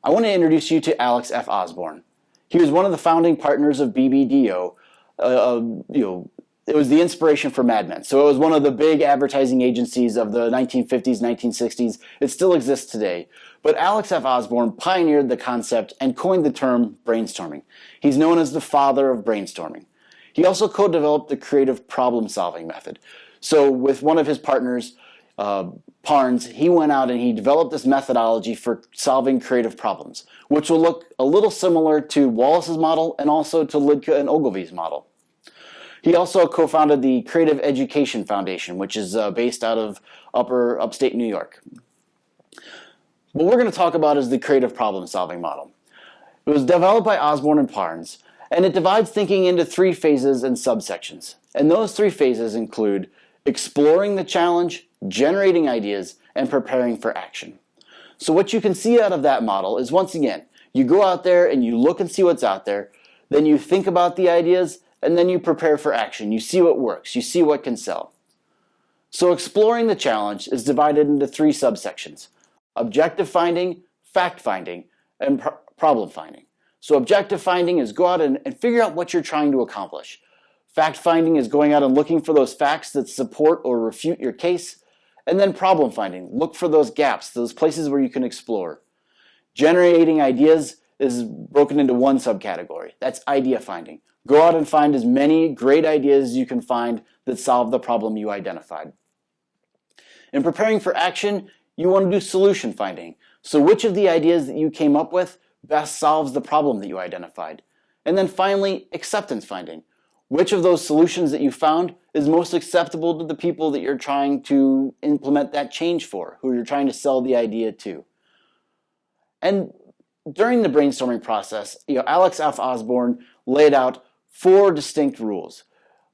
I want to introduce you to Alex F. Osborne. He was one of the founding partners of BBDO. It was the inspiration for Mad Men. So it was one of the big advertising agencies of the 1950s, 1960s. It still exists today. But Alex F. Osborne pioneered the concept and coined the term brainstorming. He's known as the father of brainstorming. He also co-developed the creative problem-solving method. So with one of his partners, Parnes, he went out and he developed this methodology for solving creative problems, which will look a little similar to Wallace's model and also to Lidke and Ogilvy's model. He also co-founded the Creative Education Foundation, which is based out of upstate New York. What we're going to talk about is the creative problem-solving model. It was developed by Osborne and Parnes, and it divides thinking into 3 phases and subsections. And those 3 phases include exploring the challenge, generating ideas, and preparing for action. So what you can see out of that model is, once again, you go out there and you look and see what's out there, then you think about the ideas, and then you prepare for action. You see what works, you see what can sell. So exploring the challenge is divided into 3 subsections: objective finding, fact finding, and problem finding. So objective finding is go out and figure out what you're trying to accomplish. Fact finding is going out and looking for those facts that support or refute your case. And then problem finding, look for those gaps, those places where you can explore. Generating ideas is broken into 1 subcategory. That's idea finding. Go out and find as many great ideas as you can find that solve the problem you identified. In preparing for action, you want to do solution finding. So which of the ideas that you came up with best solves the problem that you identified? And then finally, acceptance finding. Which of those solutions that you found is most acceptable to the people that you're trying to implement that change for, who you're trying to sell the idea to? And during the brainstorming process, Alex F. Osborne laid out 4 distinct rules.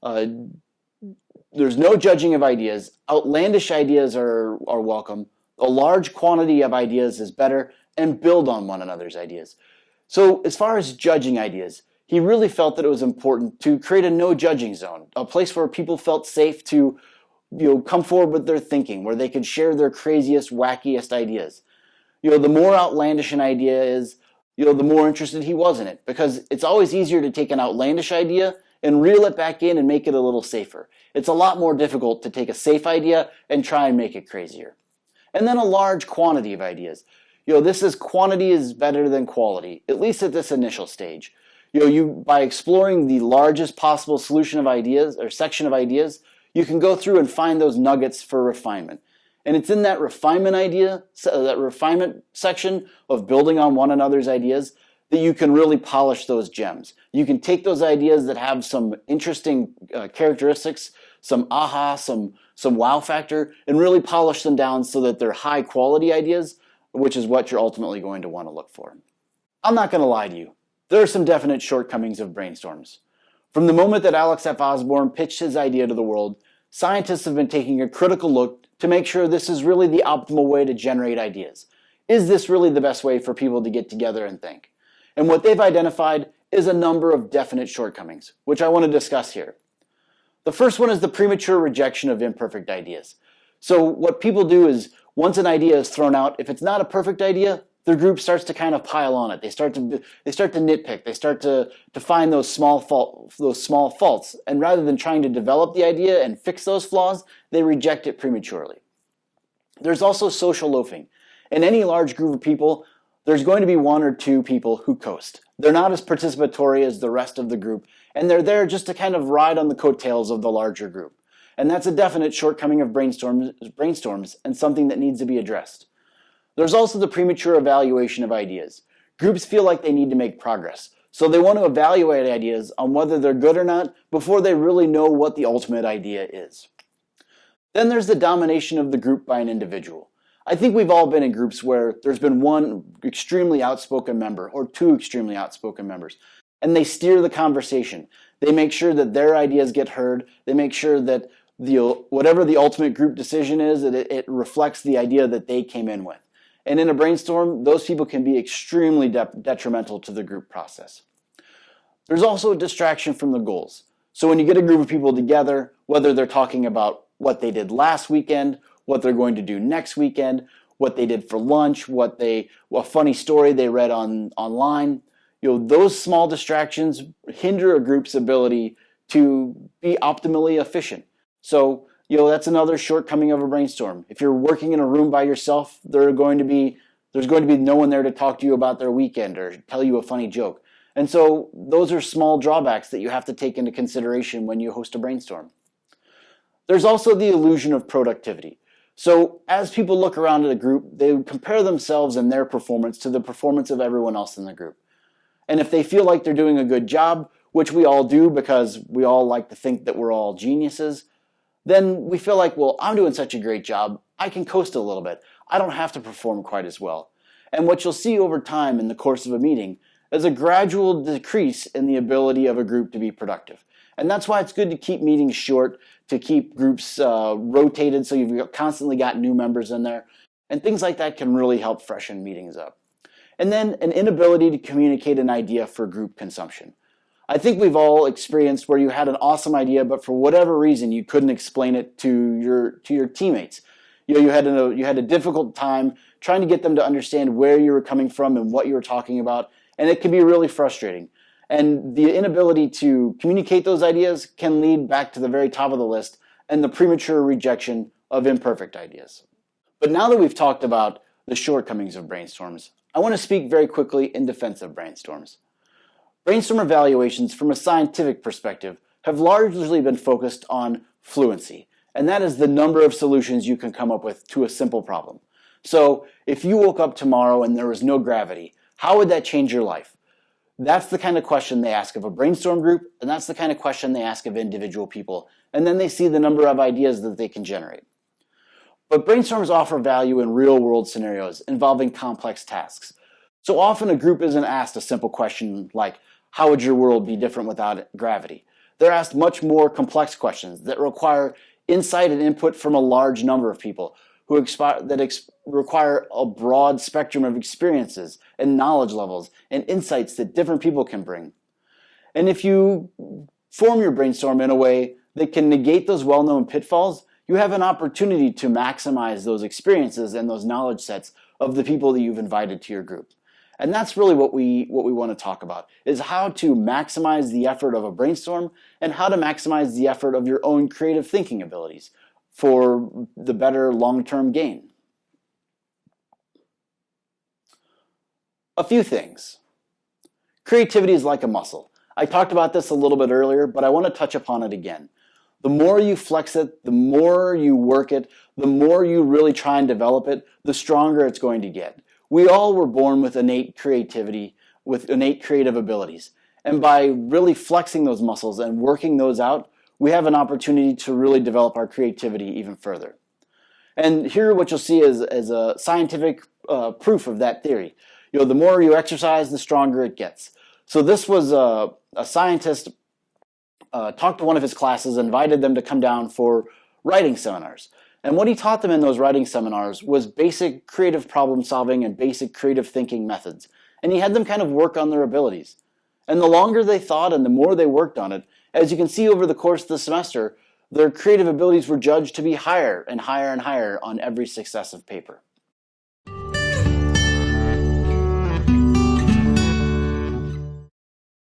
There's no judging of ideas. Outlandish ideas are welcome. A large quantity of ideas is better, and build on one another's ideas. So as far as judging ideas, he really felt that it was important to create a no judging zone, a place where people felt safe to come forward with their thinking, where they could share their craziest, wackiest ideas. The more outlandish an idea is, the more interested he was in it, because it's always easier to take an outlandish idea and reel it back in and make it a little safer. It's a lot more difficult to take a safe idea and try and make it crazier. And then a large quantity of ideas. Quantity is better than quality, at least at this initial stage. By exploring the largest possible solution of ideas or section of ideas, you can go through and find those nuggets for refinement. And it's in that refinement section of building on one another's ideas that you can really polish those gems. You can take those ideas that have some interesting characteristics, some aha, some wow factor, and really polish them down so that they're high quality ideas, which is what you're ultimately going to want to look for. I'm not going to lie to you. There are some definite shortcomings of brainstorms. From the moment that Alex F. Osborne pitched his idea to the world, scientists have been taking a critical look to make sure this is really the optimal way to generate ideas. Is this really the best way for people to get together and think? And what they've identified is a number of definite shortcomings, which I want to discuss here. The first one is the premature rejection of imperfect ideas. So what people do is, once an idea is thrown out, if it's not a perfect idea, their group starts to kind of pile on it. They start to nitpick. They start to find those small faults. And rather than trying to develop the idea and fix those flaws, they reject it prematurely. There's also social loafing. In any large group of people, there's going to be 1 or 2 people who coast. They're not as participatory as the rest of the group, and they're there just to kind of ride on the coattails of the larger group. And that's a definite shortcoming of brainstorms and something that needs to be addressed. There's also the premature evaluation of ideas. Groups feel like they need to make progress, so they want to evaluate ideas on whether they're good or not before they really know what the ultimate idea is. Then there's the domination of the group by an individual. I think we've all been in groups where there's been 1 extremely outspoken member or 2 extremely outspoken members, and they steer the conversation. They make sure that their ideas get heard. They make sure that whatever the ultimate group decision is, that it reflects the idea that they came in with. And in a brainstorm, those people can be extremely detrimental to the group process. There's also a distraction from the goals. So when you get a group of people together, whether they're talking about what they did last weekend, what they're going to do next weekend, what they did for lunch, a funny story they read online. Those small distractions hinder a group's ability to be optimally efficient. So, that's another shortcoming of a brainstorm. If you're working in a room by yourself, there's going to be no one there to talk to you about their weekend or tell you a funny joke. And so those are small drawbacks that you have to take into consideration when you host a brainstorm. There's also the illusion of productivity. So as people look around at a group, they compare themselves and their performance to the performance of everyone else in the group. And if they feel like they're doing a good job, which we all do because we all like to think that we're all geniuses, then we feel like, well, I'm doing such a great job, I can coast a little bit. I don't have to perform quite as well. And what you'll see over time in the course of a meeting is a gradual decrease in the ability of a group to be productive. And that's why it's good to keep meetings short, to keep groups rotated so you've constantly got new members in there. And things like that can really help freshen meetings up. And then an inability to communicate an idea for group consumption. I think we've all experienced where you had an awesome idea, but for whatever reason you couldn't explain it to your teammates. You had a difficult time trying to get them to understand where you were coming from and what you were talking about, and it can be really frustrating. And the inability to communicate those ideas can lead back to the very top of the list and the premature rejection of imperfect ideas. But now that we've talked about the shortcomings of brainstorms, I want to speak very quickly in defense of brainstorms. Brainstorm evaluations from a scientific perspective have largely been focused on fluency, and that is the number of solutions you can come up with to a simple problem. So if you woke up tomorrow and there was no gravity, how would that change your life? That's the kind of question they ask of a brainstorm group, and that's the kind of question they ask of individual people, and then they see the number of ideas that they can generate. But brainstorms offer value in real-world scenarios involving complex tasks. So often a group isn't asked a simple question like, how would your world be different without gravity? They're asked much more complex questions that require insight and input from a large number of people who require a broad spectrum of experiences and knowledge levels and insights that different people can bring. And if you form your brainstorm in a way that can negate those well-known pitfalls, you have an opportunity to maximize those experiences and those knowledge sets of the people that you've invited to your group. And that's really what we want to talk about, is how to maximize the effort of a brainstorm and how to maximize the effort of your own creative thinking abilities for the better long-term gain. A few things. Creativity is like a muscle. I talked about this a little bit earlier, but I want to touch upon it again. The more you flex it, the more you work it, the more you really try and develop it, the stronger it's going to get. We all were born with innate creativity, with innate creative abilities. And by really flexing those muscles and working those out, we have an opportunity to really develop our creativity even further. And here what you'll see is a scientific proof of that theory. The more you exercise, the stronger it gets. So this was a scientist talked to one of his classes, invited them to come down for writing seminars. And what he taught them in those writing seminars was basic creative problem solving and basic creative thinking methods. And he had them kind of work on their abilities. And the longer they thought and the more they worked on it, as you can see over the course of the semester, their creative abilities were judged to be higher and higher and higher on every successive paper.